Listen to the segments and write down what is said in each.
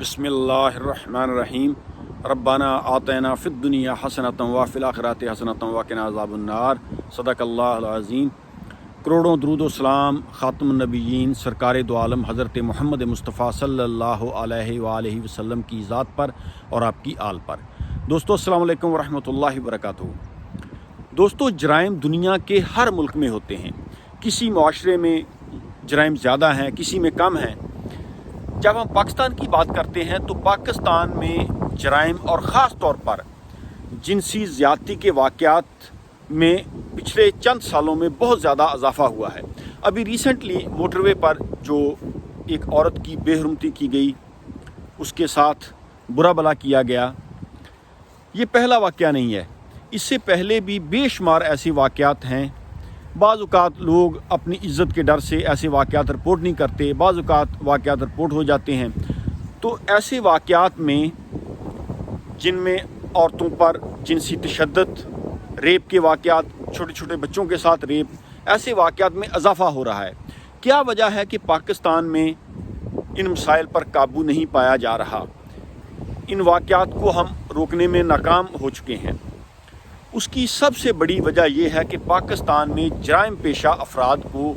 बिस्मिल्लाहिर्रहमानिर्रहीम। रब्बाना आतना फ़िद दुनिया हसनतम व फ़िल आखिरति हसनतम व क़िना अज़ाबन्नार। सदक़ल्लाहुल अज़ीम। करोड़ों दुरूद व सलाम ख़ातमुन नबिय्यीन सरकार दो आलम हज़रत मोहम्मद मुस्तफ़ा सल्लल्लाहु अलैहि वसल्लम की ज़ात पर और आपकी आल पर। दोस्तों अस्सलामु अलैकुम व रहमतुल्लाहि व बरकातुहू। दोस्तों, जराइम दुनिया के हर मुल्क में होते हैं। किसी मुआशरे में जराइम ज़्यादा हैं, किसी में कम हैं। जब हम पाकिस्तान की बात करते हैं तो पाकिस्तान में जराइम और ख़ास तौर पर जिनसी ज़्यादती के वाक़यात में पिछले चंद सालों में बहुत ज़्यादा इजाफ़ा हुआ है। अभी रिसेंटली मोटरवे पर जो एक औरत की बेहरमती की गई, उसके साथ बुरा भला किया गया, ये पहला वाक़या नहीं है। इससे पहले भी बेशुमार ऐसे वाक़यात हैं। बाज़ औक़ात लोग अपनी इज़्ज़त के डर से ऐसे वाक़यात रिपोर्ट नहीं करते, बाज़ औक़ात वाक़यात रिपोर्ट हो जाते हैं। तो ऐसे वाक़यात में जिनमें औरतों पर जिनसी तशद्दुद, रेप के वाक़यात, छोटे छोटे बच्चों के साथ रेप, ऐसे वाक़यात में इजाफ़ा हो रहा है। क्या वजह है कि पाकिस्तान में इन मसाइल पर काबू नहीं पाया जा रहा? इन वाक़यात को हम रोकने में नाकाम हो चुके हैं। उसकी सबसे बड़ी वजह यह है कि पाकिस्तान में जराइम पेशा अफराद को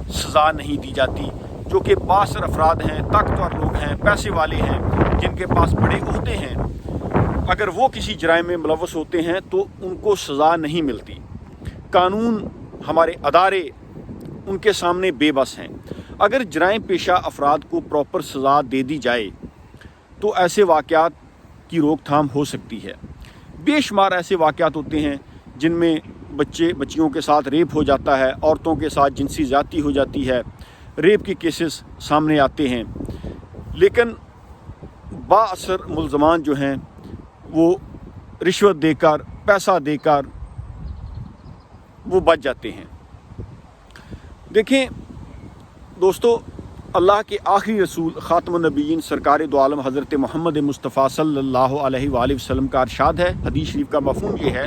सज़ा नहीं दी जाती, जो कि बासर अफराद हैं, ताकतवर लोग हैं, पैसे वाले हैं, जिनके पास बड़े ओहदे हैं। अगर वो किसी जराइम में मुलव्वस होते हैं तो उनको सज़ा नहीं मिलती। कानून, हमारे अदारे उनके सामने बेबस हैं। अगर जराइम पेशा अफराद को प्रॉपर सज़ा दे दी जाए तो ऐसे वाक़यात की रोकथाम हो सकती है। बेशुमार ऐसे वाक़यात होते हैं जिनमें बच्चियों के साथ रेप हो जाता है, औरतों के साथ जिनसी ज़्यादती हो जाती है, रेप के केसेस सामने आते हैं, लेकिन बाअसर मुल्ज़मान जो हैं वो रिश्वत देकर, पैसा देकर वो बच जाते हैं। देखें दोस्तों, अल्लाह के आखिरी रसूल ख़ातमुन नबिय्यीन सरकार दो आलम हज़रत मोहम्मद मुस्तफ़ा सल्लल्लाहु अलैहि वसल्लम का इरशाद है। हदीस शरीफ का मफ़हूम ये है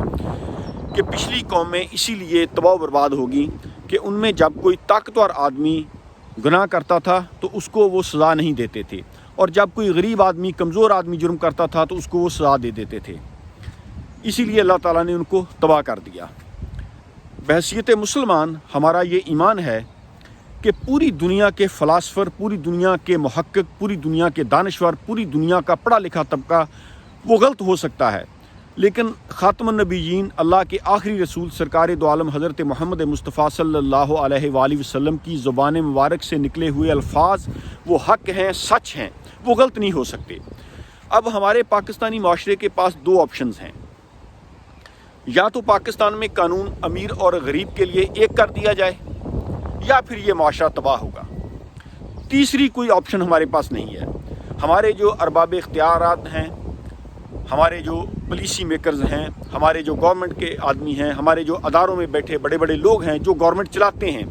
कि पिछली कौमें इसीलिए तबाह बर्बाद होगी कि उनमें जब कोई ताकतवर आदमी गुनाह करता था तो उसको वो सज़ा नहीं देते थे, और जब कोई गरीब आदमी, कमज़ोर आदमी जुर्म करता था तो उसको वो सज़ा दे देते थे। इसीलिए अल्लाह ताला ने उनको तबाह कर दिया। बहैसियत मुसलमान हमारा ये ईमान है कि पूरी दुनिया के फ़लासफ़र, पूरी दुनिया के मुहक्किक, पूरी दुनिया के दानिश्वर, पूरी दुनिया का पढ़ा लिखा तबका वो गलत हो सकता है, लेकिन ख़ातमुन नबिय्यीन अल्लाह के आखिरी रसूल सरकार दो आलम हज़रत मोहम्मद मुस्तफ़ा सल्लल्लाहु अलैहि वसल्लम की ज़ुबान मुबारक से निकले हुए अल्फाज वो हक़ हैं, सच हैं, वो गलत नहीं हो सकते। अब हमारे पाकिस्तानी माशरे के पास दो ऑप्शंस हैं। या तो पाकिस्तान में कानून अमीर और गरीब के लिए एक कर दिया जाए, या फिर ये माशरा तबाह होगा। तीसरी कोई ऑप्शन हमारे पास नहीं है। हमारे जो अरबाब इख्तियारात हैं, हमारे जो पॉलिसी मेकर्स हैं, हमारे जो गवर्नमेंट के आदमी हैं, हमारे जो अदारों में बैठे बड़े बड़े लोग हैं जो गवर्नमेंट चलाते हैं,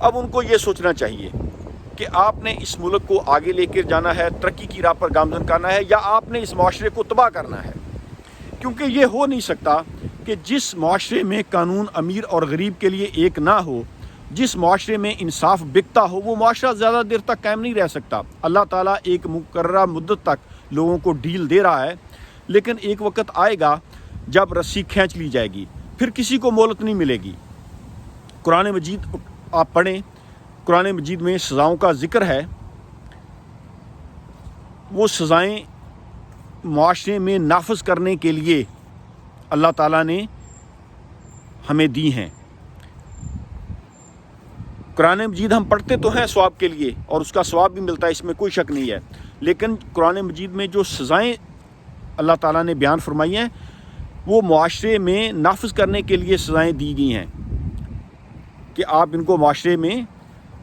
अब उनको ये सोचना चाहिए कि आपने इस मुल्क को आगे लेकर जाना है, तरक्की की राह पर गामजन करना है, या आपने इस माशरे को तबाह करना है। क्योंकि ये हो नहीं सकता कि जिस माशरे में कानून अमीर और गरीब के लिए एक ना हो, जिस माशरे में इंसाफ बिकता हो, वो माशरा ज़्यादा देर तक कायम नहीं रह सकता। अल्लाह ताला एक मुकर्रर मुद्दत तक लोगों को डील दे रहा है, लेकिन एक वक्त आएगा जब रस्सी खींच ली जाएगी, फिर किसी को मोहलत नहीं मिलेगी। कुरान मजीद आप पढ़ें, कुरान मजीद में सज़ाओं का ज़िक्र है। वो सज़ाएँ माशरे में नाफिज करने के लिए अल्लाह ताला ने हमें दी हैं। कुरान मजीद हम पढ़ते तो हैं सवाब के लिए, और उसका सवाब भी मिलता है, इसमें कोई शक नहीं है, लेकिन कुरान मजीद में जो सज़ाएँ अल्लाह ताला ने बयान फरमाई हैं वो माशरे में नाफिज करने के लिए सज़ाएँ दी गई हैं कि आप इनको माशरे में,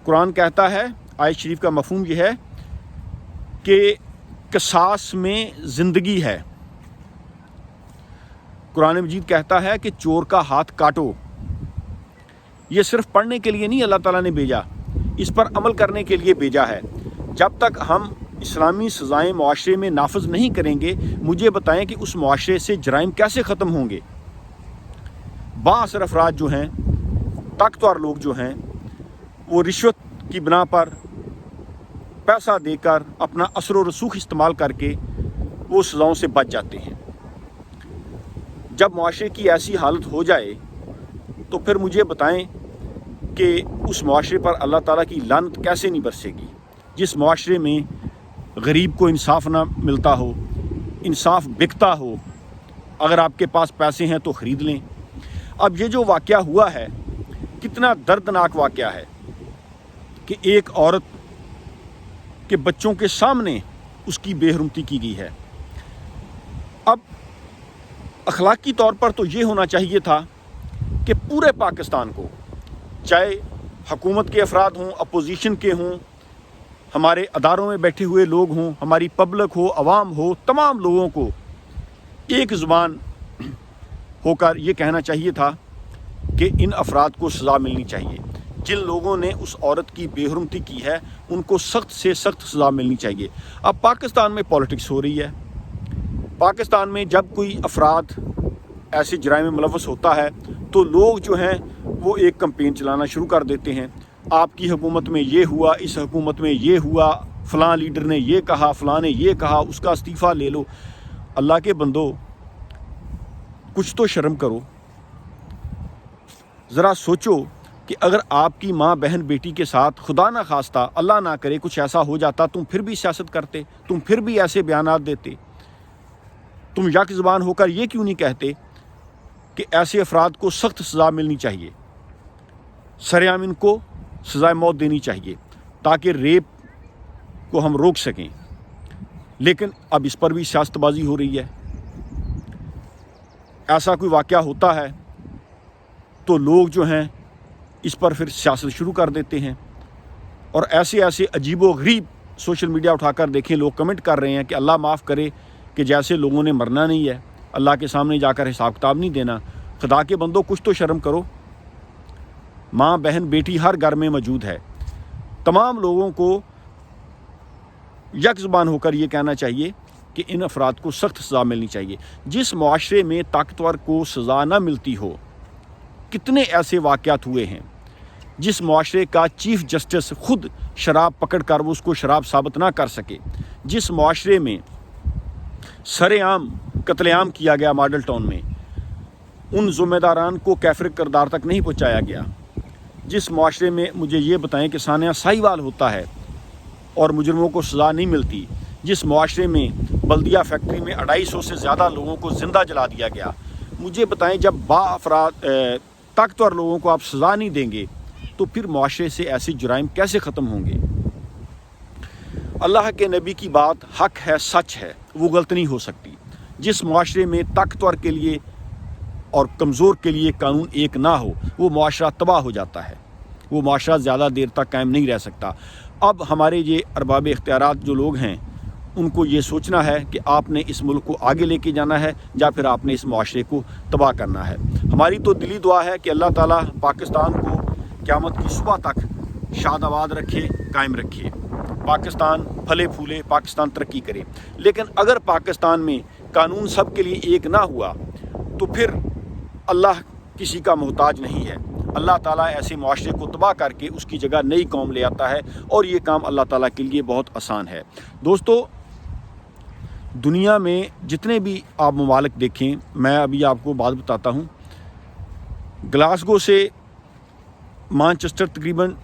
कुरान कहता है, आयत शरीफ का मफ़हूम ये है कि क़िसास में ज़िंदगी है। कुरान मजीद कहता है कि चोर का हाथ काटो। ये सिर्फ पढ़ने के लिए नहीं अल्लाह ताला ने भेजा, इस पर अमल करने के लिए भेजा है। जब तक हम इस्लामी सज़ाएँ मुआशरे में नाफिज नहीं करेंगे, मुझे बताएं कि उस मुआशरे से जराइम कैसे ख़त्म होंगे। बाअसर अफराद जो हैं, ताकतवर लोग जो हैं, वो रिश्वत की बिना पर पैसा देकर अपना असर व रसूख इस्तेमाल करके वो सज़ाओं से बच जाते हैं। जब मुआशरे की ऐसी हालत हो जाए तो फिर मुझे बताएं कि उस मुआशरे पर अल्लाह ताला की लानत कैसे नहीं बरसेगी, जिस मुआशरे में गरीब को इंसाफ ना मिलता हो, इंसाफ बिकता हो। अगर आपके पास पैसे हैं तो ख़रीद लें। अब ये जो वाक़या हुआ है कितना दर्दनाक वाक़या है कि एक औरत के बच्चों के सामने उसकी बेहरुमती की गई है। अब अखलाकी तौर पर तो ये होना चाहिए था कि पूरे पाकिस्तान को, चाहे हुकूमत के अफराद हों, अपोजिशन के हों, हमारे अदारों में बैठे हुए लोग हों, हमारी पब्लिक हो, अवाम हो, तमाम लोगों को एक ज़ुबान होकर ये कहना चाहिए था कि इन अफराद को सज़ा मिलनी चाहिए। जिन लोगों ने उस औरत की बेहरुमती की है उनको सख्त से सख्त सज़ा मिलनी चाहिए। अब पाकिस्तान में पॉलिटिक्स हो रही है। पाकिस्तान में जब कोई अफराद ऐसे जराइम में मुलव्वस होता है तो लोग जो हैं वो एक कैंपेन चलाना शुरू कर देते हैं। आपकी हुकूमत में ये हुआ, इस हुकूमत में ये हुआ, फ़लाँ लीडर ने ये कहा, फ़लाँ ने ये कहा, उसका इस्तीफ़ा ले लो। अल्लाह के बंदो, कुछ तो शर्म करो। ज़रा सोचो कि अगर आपकी माँ बहन बेटी के साथ खुदा ना खास्ता, अल्लाह ना करे, कुछ ऐसा हो जाता, तुम फिर भी सियासत करते? तुम फिर भी ऐसे बयानात देते? तुम यक ज़बान होकर ये क्यों नहीं कहते कि ऐसे अफराद को सख्त सज़ा मिलनी चाहिए, सरेआम इनको सज़ाए मौत देनी चाहिए ताकि रेप को हम रोक सकें? लेकिन अब इस पर भी सियासतबाजी हो रही है। ऐसा कोई वाक़या होता है तो लोग जो हैं इस पर फिर सियासत शुरू कर देते हैं और ऐसे ऐसे अजीबो गरीब सोशल मीडिया उठाकर देखें, लोग कमेंट कर रहे हैं कि अल्लाह माफ़ करे कि जैसे लोगों ने मरना नहीं है, अल्लाह के सामने जाकर हिसाब किताब नहीं देना। खुदा के बंदो, कुछ तो शर्म करो। माँ बहन बेटी हर घर में मौजूद है। तमाम लोगों को यक ज़ुबान होकर ये कहना चाहिए कि इन अफराद को सख्त सज़ा मिलनी चाहिए। जिस मुआशरे में ताकतवर को सज़ा ना मिलती हो, कितने ऐसे वाक़यात हुए हैं जिस मुआशरे का चीफ जस्टिस खुद शराब पकड़ कर वो उसको शराब साबित ना कर सके, जिस मुआशरे में सरेआम कत्लेआम किया गया मॉडल टाउन में, उन ज़िम्मेदारान को कैफर किरदार तक नहीं पहुँचाया गया। जिस मुआशरे में मुझे ये बताएं कि सानिया साहिवाल होता है और मुजरमों को सज़ा नहीं मिलती, जिस मुआशरे में बल्दिया फैक्ट्री में 250 से ज़्यादा लोगों को ज़िंदा जला दिया गया, मुझे बताएं जब बाअफराद ताकतवर लोगों को आप सज़ा नहीं देंगे तो फिर मुआशरे से ऐसे जुराइम कैसे ख़त्म होंगे? अल्लाह के नबी की बात हक है, सच है, वो गलत नहीं हो सकती। जिस मुआशरे में ताकतवर के लिए और कमज़ोर के लिए कानून एक ना हो, वो मुआशरा तबाह हो जाता है, वो मुआशरा ज़्यादा देर तक कायम नहीं रह सकता। अब हमारे ये अरबाब इख्तियारात जो लोग हैं उनको ये सोचना है कि आपने इस मुल्क को आगे लेके जाना है या फिर आपने इस मुआशरे को तबाह करना है। हमारी तो दिली दुआ है कि अल्लाह ताला पाकिस्तान को क़यामत की सुबह तक शादाबाद रखे, कायम रखे, पाकिस्तान फले फूले, पाकिस्तान तरक्की करे। लेकिन अगर पाकिस्तान में कानून सब के लिए एक ना हुआ तो फिर अल्लाह किसी का मोहताज नहीं है। अल्लाह ताला ऐसे मुआशरे को तबाह करके उसकी जगह नई कौम ले आता है और ये काम अल्लाह ताला के लिए बहुत आसान है। दोस्तों, दुनिया में जितने भी आप ममालिक देखें, मैं अभी आपको बात बताता हूँ, ग्लासगो से मैनचेस्टर तकरीबन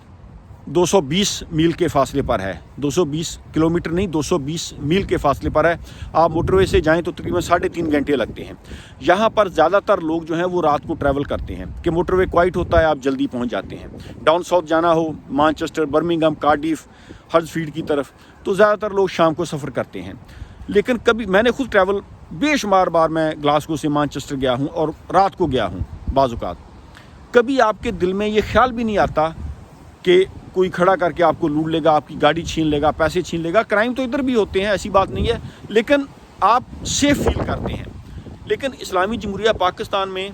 220 मील के फासले पर है। 220 किलोमीटर नहीं, 220 मील के फासले पर है। आप मोटरवे से जाएं तो तकरीबन 3.5 घंटे लगते हैं। यहाँ पर ज़्यादातर लोग जो हैं वो रात को ट्रैवल करते हैं कि मोटरवे क्वाइट होता है, आप जल्दी पहुँच जाते हैं। डाउन साउथ जाना हो, मैनचेस्टर, बर्मिंघम, कार्डिफ, हडर्सफील्ड की तरफ, तो ज़्यादातर लोग शाम को सफ़र करते हैं। लेकिन कभी मैंने खुद ट्रैवल बेशुमार बार मैं ग्लासगो से मैनचेस्टर गया हूँ और रात को गया हूँ बाज़-औक़ात। कभी आपके दिल में ये ख्याल भी नहीं आता कि कोई खड़ा करके आपको लूट लेगा, आपकी गाड़ी छीन लेगा, पैसे छीन लेगा। क्राइम तो इधर भी होते हैं, ऐसी बात नहीं है, लेकिन आप सेफ फील करते हैं। लेकिन इस्लामी जमहूरिया पाकिस्तान में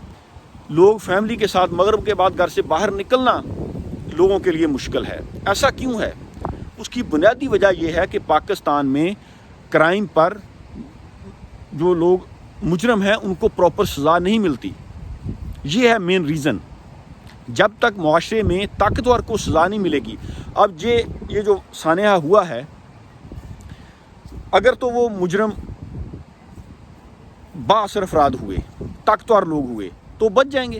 लोग फैमिली के साथ मगरिब के बाद घर से बाहर निकलना लोगों के लिए मुश्किल है। ऐसा क्यों है? उसकी बुनियादी वजह यह है कि पाकिस्तान में क्राइम पर जो लोग मुजरम हैं उनको प्रॉपर सज़ा नहीं मिलती। ये है मेन रीज़न। जब तक मुआशरे में ताकतवर को सज़ा नहीं मिलेगी। अब ये जो सानिया हुआ है اگر تو وہ مجرم بااثر افراد ہوئے، طاقتور لوگ ہوئے تو بچ جائیں گے،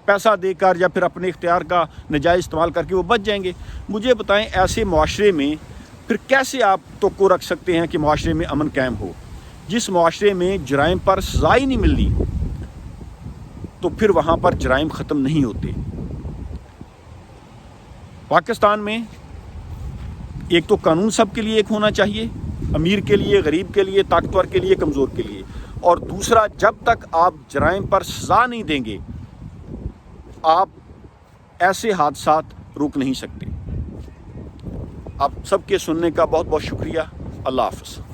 پیسہ دے کر یا پھر اپنے اختیار کا ناجائز استعمال کر کے وہ بچ جائیں گے۔ مجھے بتائیں ایسے معاشرے میں پھر کیسے آپ توقع رکھ سکتے ہیں کہ معاشرے میں امن قائم ہو؟ جس معاشرے میں جرائم پر سزا ہی نہیں ملنی تو پھر وہاں پر جرائم ختم نہیں ہوتے۔ پاکستان میں ایک تو قانون سب کے لیے ایک ہونا چاہیے، امیر کے لیے، غریب کے لیے، طاقتور کے لیے، کمزور کے لیے، اور دوسرا جب تک آپ جرائم پر سزا نہیں دیں گے آپ ایسے حادثات روک نہیں سکتے۔ آپ سب کے سننے کا بہت بہت شکریہ۔ اللہ حافظ۔